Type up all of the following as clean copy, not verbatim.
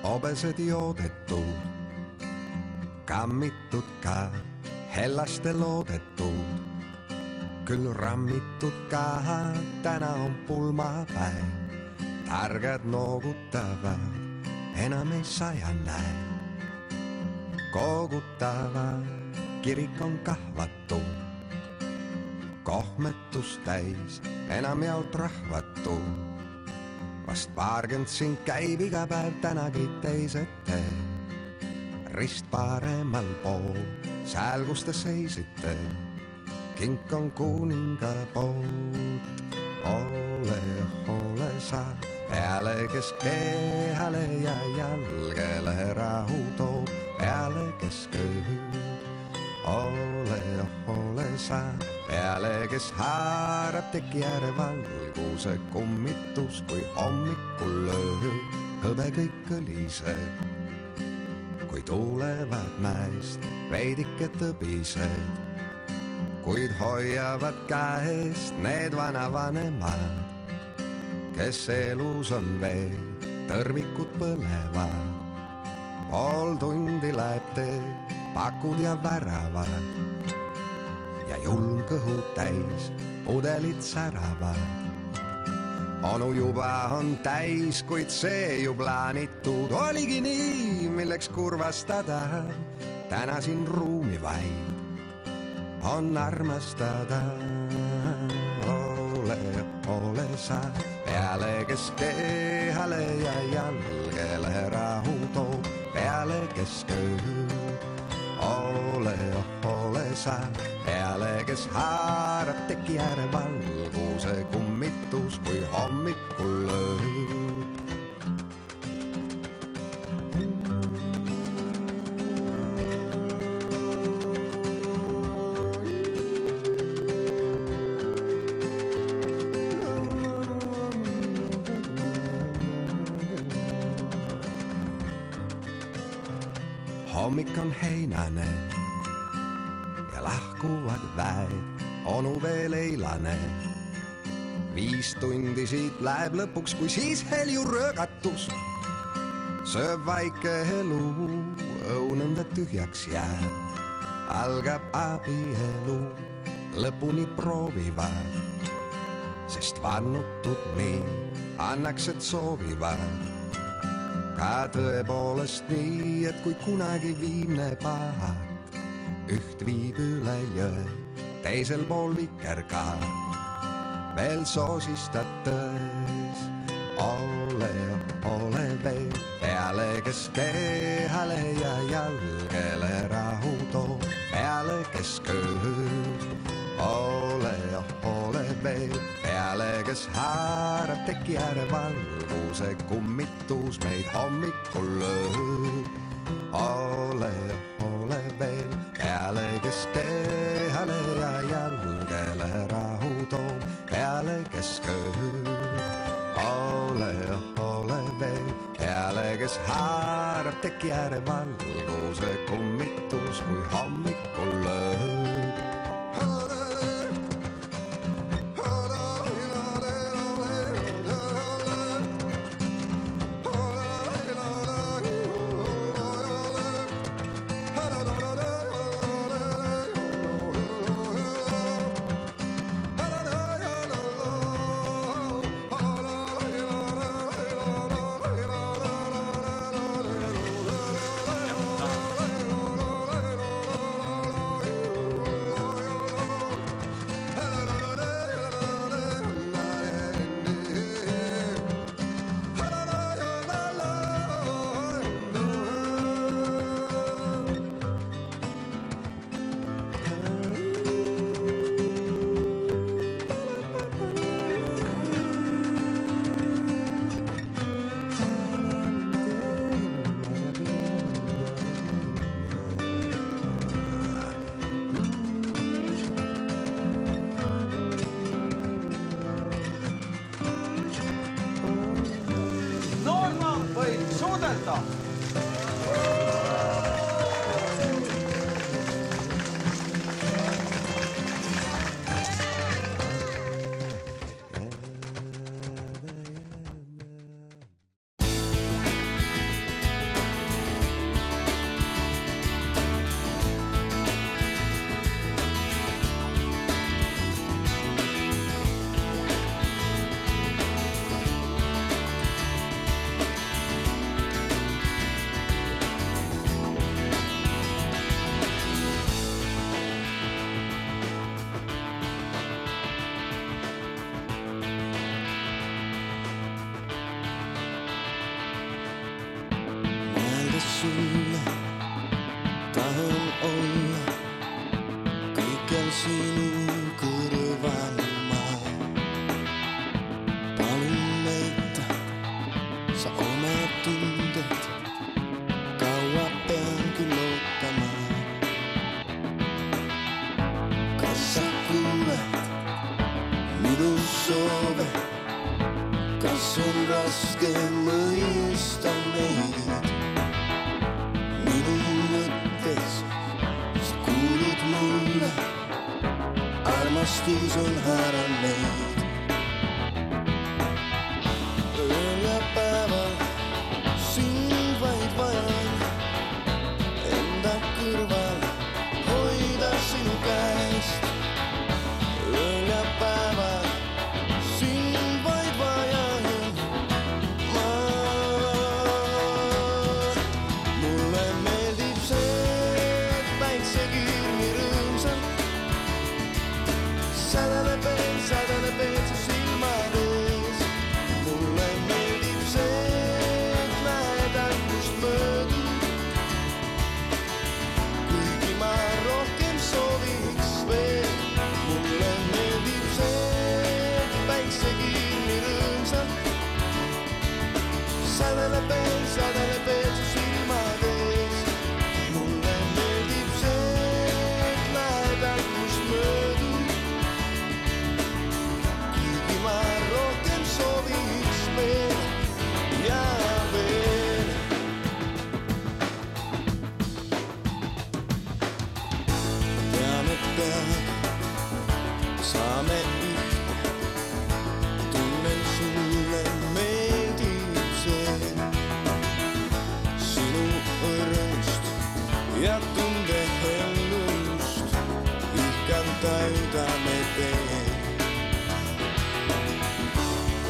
Obesed joodetud, kammitud ka, hellaste loodetud, küll rammitud ka, täna on pulmapäev, targad noogutavad, enam ei saja näe. Koogutavad, kirik on kahvatu, kohmetus täis, enam jaot rahvatu. Vast paarkümmend siin käib iga päev, tänagi teised teed. Rist paremal pool, sääl kus te seisite, kink on kuninga poolt. Ole sa peale, kes kehale ja jalgele rahu toob, peale keskööl. Ole sa peale, kes haarab teki ääre valguse kummitus, kui hommikul lööb hõbe kõik kõlised. Kui tulevad mäest veidike tõbised, kuid hoiavad käest need vanavanemad, kes elus on veel, tõrvikud põlevad. Pool tundi läheb tee, pakud ja väravad ja julm kõhu täis, pudelid säravad. Onu juba on täis, kuid see ju plaanitud oligi nii, milleks kurvastada. Täna siin ruumi vaid on armastada. Ole sa peale, kes kehale ja jalgele rahu toob, peale keskööl. Ole sa peale, kes haarab teki ääre valguse kummitus, kui hommikul lööb. Hommik on heinane ja lahkuvad väed, onu veel eilane. 5 tundi siit läheb lõpuks, kui siis helju röögatus sööb vaike elu, õunõnda tühjaks jääb. Algab abielu, lõpuni proovivad, sest vannutud nii annaks, et soovivad. Ka tõepoolest nii, et kui kunagi viimne pahat üht viib üle jõe, teisel pool vikerka veel soosistad tões. Ole veel peale, kes kehale ja jalgele rahu toob, peale keskööl. Ole veel peale, kes haarab teki ääre valguse kummitus, meid hommikul lööb. Ole veel peale, kes kehale ja jalgele rahu toob, peale keskööl. Ole veel peale, kes haarab teki ääre valguse kummitus, kui hommikul lööb. sinu kõrval ma. Palun meita sa oma tunded, kaua pean küll ootama. Kas sa kuuled minu soove, kas on raske mõista neid? Minu mõttes sa kuulud mulle, armastus on haaranud meid. Ööl ja päeval sind vaid vajan, enda kõrval hoida sinu käest. Ööl ja päeval sind vaid vajan ma. Mulle meeldib see, et päiksekirm nii rõõmsalt sädeleb veel su silmades. Mulle meeldib see, et lähedal kust möödub, kuigi ma rohkem sooviks veel. Mulle meeldib see, et päiksekirm nii rõõmsalt sädeleb veel su silmades. Mulle meeldib see, et lähedal kust möödub, kuigi ma rohkem sooviks veel ja veel. Tean, et peagi saame ühte, tunnen sulle meeldib see. Sinu õrnust ja tundehellust ihkan tajuda me teed.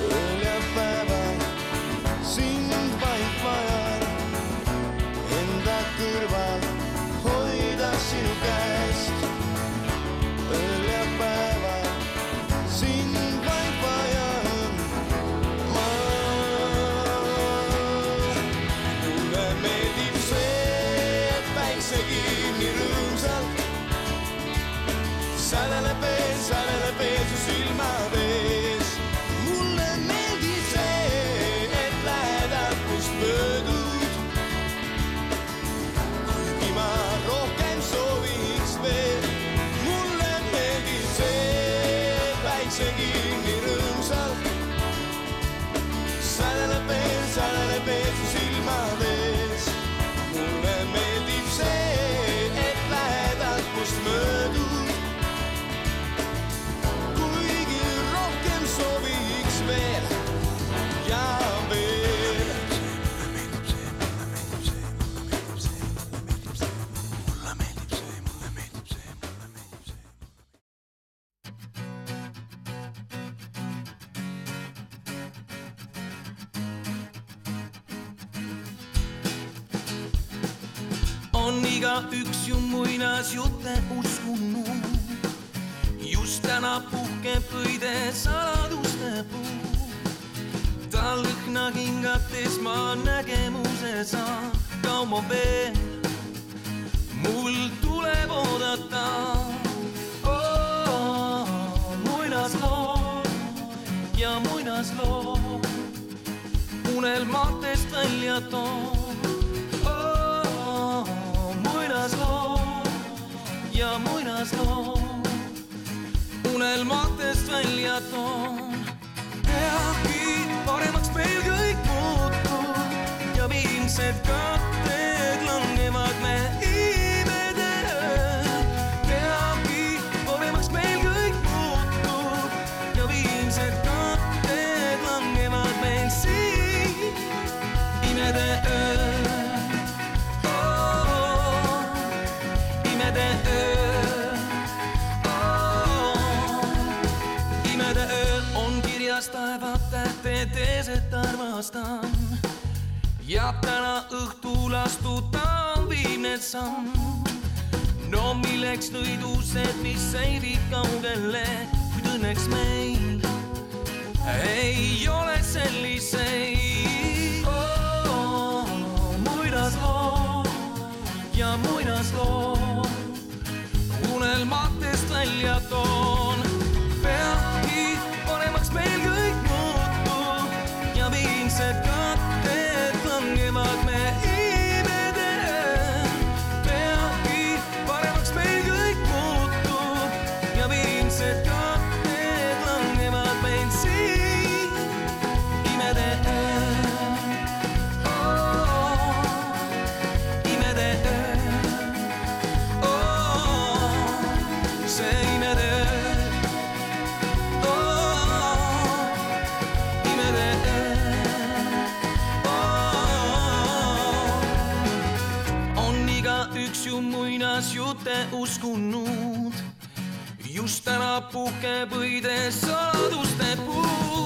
Ööl ja päeval sind vaid vajan, enda kõrval hoida sinu käest. Ööl ja päeval sind vaid vajan ma. Mulle meeldib see, et päiksekirm nii rõõmsalt sädeleb veel su silmades. Mulle meeldib see, et lähedalt kust möödud, kuigi ma rohkem sooviks veel. Mulle meeldib see, et päiksekirm nii rõõmsalt sädeleb veel su silmades. Mulle meeldib see, et lähedalt kust möödud, kuigi rohkem sooviks veel ja veel. On igaüks ju muinasjutte uskunud, just täna puhkeb õide saladuste puu. Ta lõhna hingates ma nägemuse saan, kaua veel mul tuleb oodata. Muinasloo ja muinasloo unelmatest välja toon. Muinasloo ja muinasloo unelmatest välja toon. Peagi paremaks meil kõik muutub ja viimsed katted langevad me imede ööl. Peagi paremaks meil kõik muutub ja viimsed katted langevad meil siin imede ööl. Imede ööl on kirjas taevad tähted ees, et armastan. Ja täna õhtul astutaan viimne samm. No milleks nõidused, mis ei vii kaugele, kuid õnneks meil ei ole selliseid. Muinasloo ja muinasloo unelmatest välja toon. Peabki paremaks meil kõik muutub ja viimsed katted langevad me imede. Peabki paremaks meil kõik muutub ja viimsed katted langevad meil siin imede. Üks ju muinasjutte uskunud, just täna puhkeb õides saladuste puu.